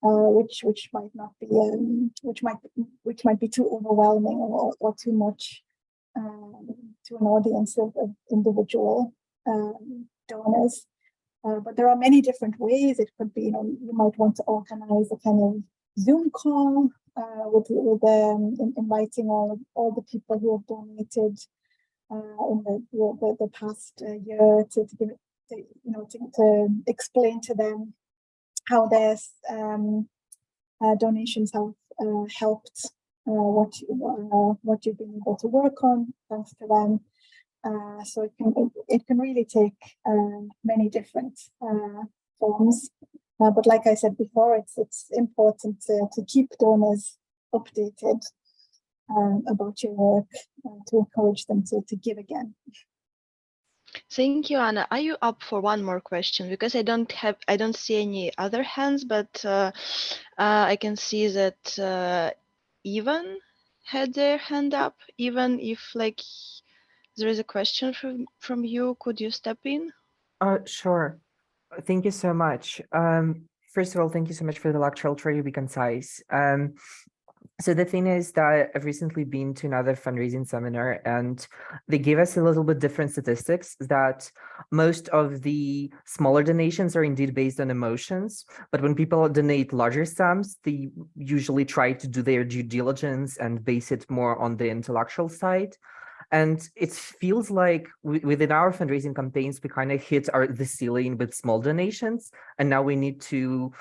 which might not be which might be too overwhelming or too much to an audience of individual donors. But there are many different ways. It could be, you might want to organize a kind of Zoom call with inviting all the people who have donated in the past year to give it, to explain to them how their donations have helped what you've been able to work on thanks to them. So it can really take many different forms. But like I said before, it's important to keep donors updated about your work, to encourage them to give again. Thank you, Anna. Are you up for one more question? Because I don't see any other hands, but I can see that Ivan had their hand up. Even if like there is a question from you, could you step in? Sure. Thank you so much. First of all, thank you so much for the lecture. I'll try to be concise. So the thing is that I've recently been to another fundraising seminar, and they gave us a little bit different statistics, that most of the smaller donations are indeed based on emotions. But when people donate larger sums, they usually try to do their due diligence and base it more on the intellectual side. And it feels like within our fundraising campaigns, we kind of hit the ceiling with small donations. And now we need to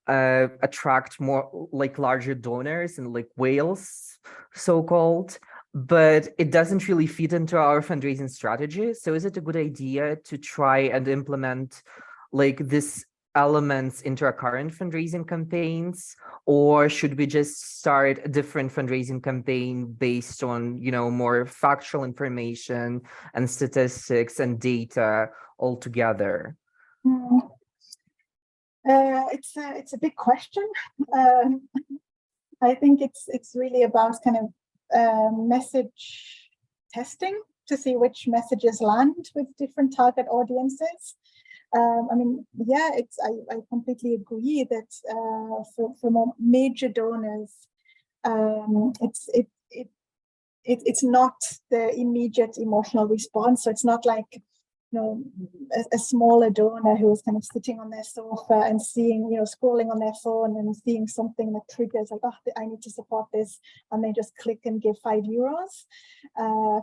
attract more like larger donors and like whales, so-called, but it doesn't really fit into our fundraising strategy. So is it a good idea to try and implement like this elements into our current fundraising campaigns, or should we just start a different fundraising campaign based on, more factual information and statistics and data altogether? It's a big question. I think it's really about kind of message testing to see which messages land with different target audiences. I mean, yeah, I completely agree that for more major donors, it's not the immediate emotional response. So it's not like, a smaller donor who is kind of sitting on their sofa and seeing, scrolling on their phone and seeing something that triggers like, oh, I need to support this, and they just click and give €5.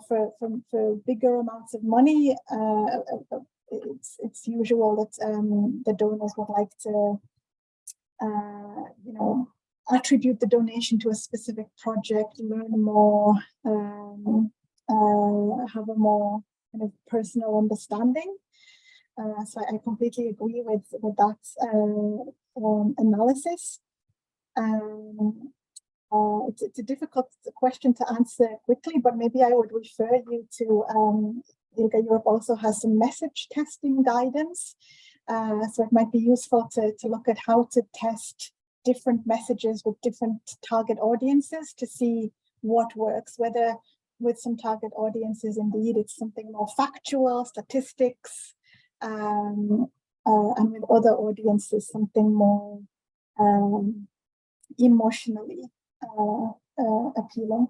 For bigger amounts of money, it's usual that the donors would like to, attribute the donation to a specific project, learn more, have a more kind of personal understanding. So I completely agree with that analysis. It's a difficult question to answer quickly, but maybe I would refer you to ILGA Europe also has some message testing guidance. So it might be useful to look at how to test different messages with different target audiences to see what works, whether with some target audiences, indeed, it's something more factual, statistics, and with other audiences, something more emotionally appealing.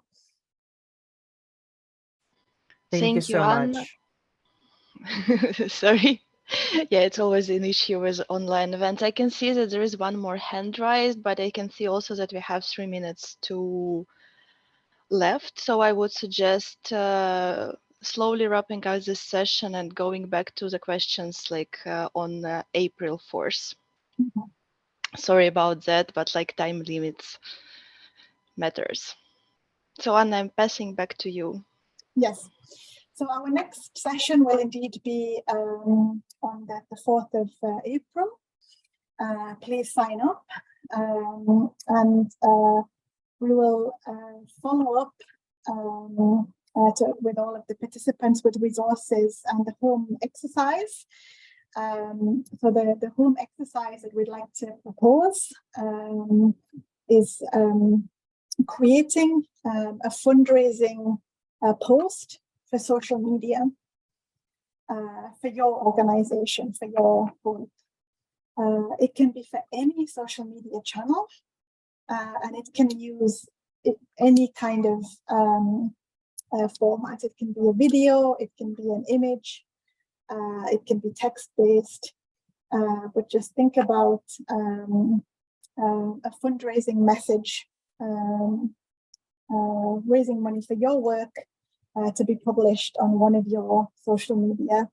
Thank you so Anna. much. Sorry. Yeah, it's always an issue with online events. I can see that there is one more hand raised, but I can see also that we have 3 minutes to left. So I would suggest slowly wrapping up this session and going back to the questions like on April 4th. Mm-hmm. Sorry about that, but like time limits matters. So Anna, I'm passing back to you. Yes. So our next session will indeed be on the 4th of April. Please sign up, and we will follow up with all of the participants with resources and the home exercise. So the home exercise that we'd like to propose is creating a fundraising post for social media for your organization, for your group. It can be for any social media channel, and it can use any kind of format. It can be a video, it can be an image, it can be text-based, but just think about a fundraising message, raising money for your work to be published on one of your social media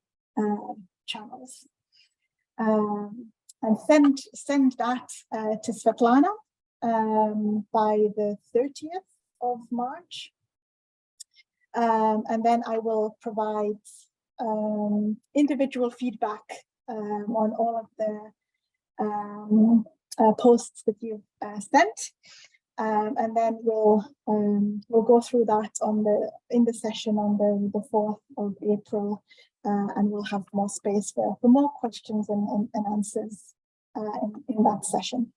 channels. And send that to Svetlana by the 30th of March. And then I will provide individual feedback on all of the posts that you've sent. And then we'll go through that in the session on the 4th of April, and we'll have more space for more questions and answers in that session.